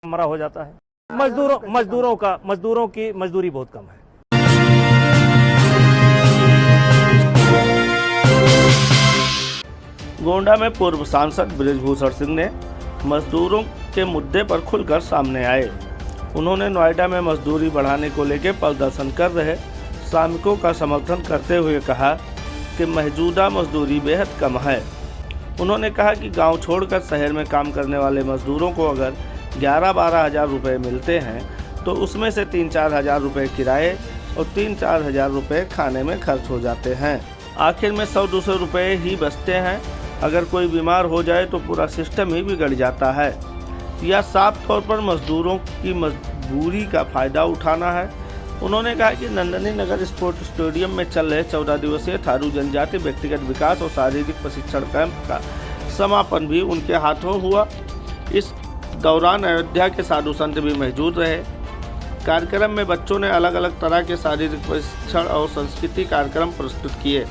मरा हो जाता है। मजदूरों की मजदूरी बहुत कम है। गोंडा में पूर्व सांसद बृजभूषण सिंह ने मजदूरों के मुद्दे पर खुलकर सामने आए। उन्होंने नोएडा में मजदूरी बढ़ाने को लेकर प्रदर्शन कर रहे श्रमिकों का समर्थन करते हुए कहा कि मौजूदा मजदूरी बेहद कम है। उन्होंने कहा कि गांव छोड़कर शहर में काम करने वाले मजदूरों को अगर 11-12 हज़ार रुपये मिलते हैं तो उसमें से 3-4 हज़ार रुपये किराए और 3-4 हज़ार रुपये खाने में खर्च हो जाते हैं। आखिर में 100-200 रुपये ही बचते हैं। अगर कोई बीमार हो जाए तो पूरा सिस्टम ही बिगड़ जाता है। यह साफ तौर पर मजदूरों की मजबूरी का फ़ायदा उठाना है। उन्होंने कहा कि नंदनी नगर स्पोर्ट स्टेडियम में चल रहे 14 दिवसीय थारू जनजाति व्यक्तिगत विकास और शारीरिक प्रशिक्षण कैंप का समापन भी उनके हाथों हुआ। इस दौरान अयोध्या के साधु संत भी मौजूद रहे। कार्यक्रम में बच्चों ने अलग अलग तरह के शारीरिक प्रशिक्षण और संस्कृति कार्यक्रम प्रस्तुत किए,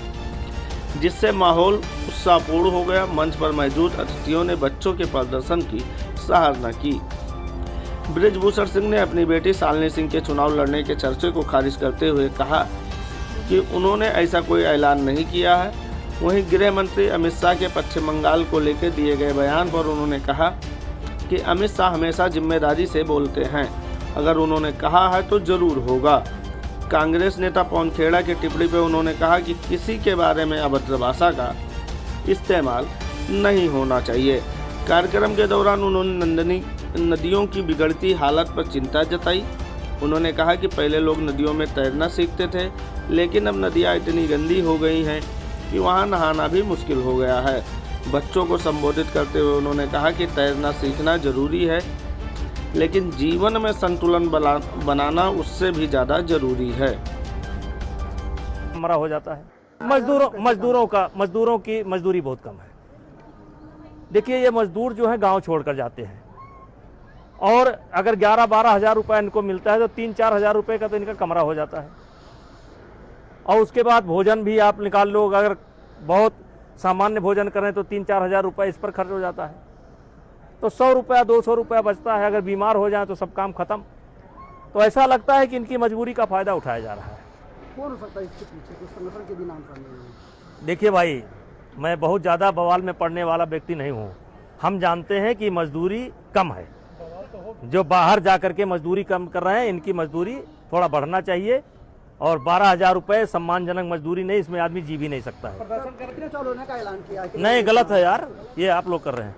जिससे माहौल उत्साहपूर्ण हो गया। मंच पर मौजूद अतिथियों ने बच्चों के प्रदर्शन की सराहना की। बृजभूषण सिंह ने अपनी बेटी शालिनी सिंह के चुनाव लड़ने के चर्चे को खारिज करते हुए कहा कि उन्होंने ऐसा कोई ऐलान नहीं किया है। वहीं गृह मंत्री अमित शाह के पश्चिम बंगाल को लेकर दिए गए बयान पर उन्होंने कहा कि अमित शाह हमेशा जिम्मेदारी से बोलते हैं। अगर उन्होंने कहा है तो जरूर होगा। कांग्रेस नेता पवन खेड़ा की टिप्पणी पर उन्होंने कहा कि किसी के बारे में अभद्र भाषा का इस्तेमाल नहीं होना चाहिए। कार्यक्रम के दौरान उन्होंने नदियों की बिगड़ती हालत पर चिंता जताई। उन्होंने कहा कि पहले लोग नदियों में तैरना सीखते थे, लेकिन अब नदियां इतनी गंदी हो गई हैं कि वहां नहाना भी मुश्किल हो गया है। बच्चों को संबोधित करते हुए उन्होंने कहा कि तैरना सीखना जरूरी है, लेकिन जीवन में संतुलन बनाना उससे भी ज़्यादा जरूरी है। मरा हो जाता है। मजदूरों की मजदूरी बहुत कम है। देखिए, ये मजदूर जो है गांव छोड़कर जाते हैं और अगर 11-12 हज़ार रुपये इनको मिलता है तो 3-4 हज़ार रुपये का तो इनका कमरा हो जाता है। और उसके बाद भोजन भी आप निकाल लो, अगर बहुत सामान्य भोजन करें तो 3-4 हज़ार रुपये इस पर खर्च हो जाता है। तो 100 रुपया 200 रुपया बचता है। अगर बीमार हो जाए तो सब काम खत्म। तो ऐसा लगता है कि इनकी मजबूरी का फ़ायदा उठाया जा रहा है। कौन हो सकता है इसके पीछे? कुछ संगठन के भी नाम सामने हैं। देखिए भाई, मैं बहुत ज़्यादा बवाल में पड़ने वाला व्यक्ति नहीं हूँ। हम जानते हैं कि मजदूरी कम है। जो बाहर जाकर के मजदूरी कम कर रहे हैं, इनकी मजदूरी थोड़ा बढ़ना चाहिए। और 12 हज़ार रुपये सम्मानजनक मजदूरी नहीं, इसमें आदमी जी भी नहीं सकता है। प्रदर्शन करके चालू होने का ऐलान किया। नहीं, गलत है यार, ये आप लोग कर रहे हैं।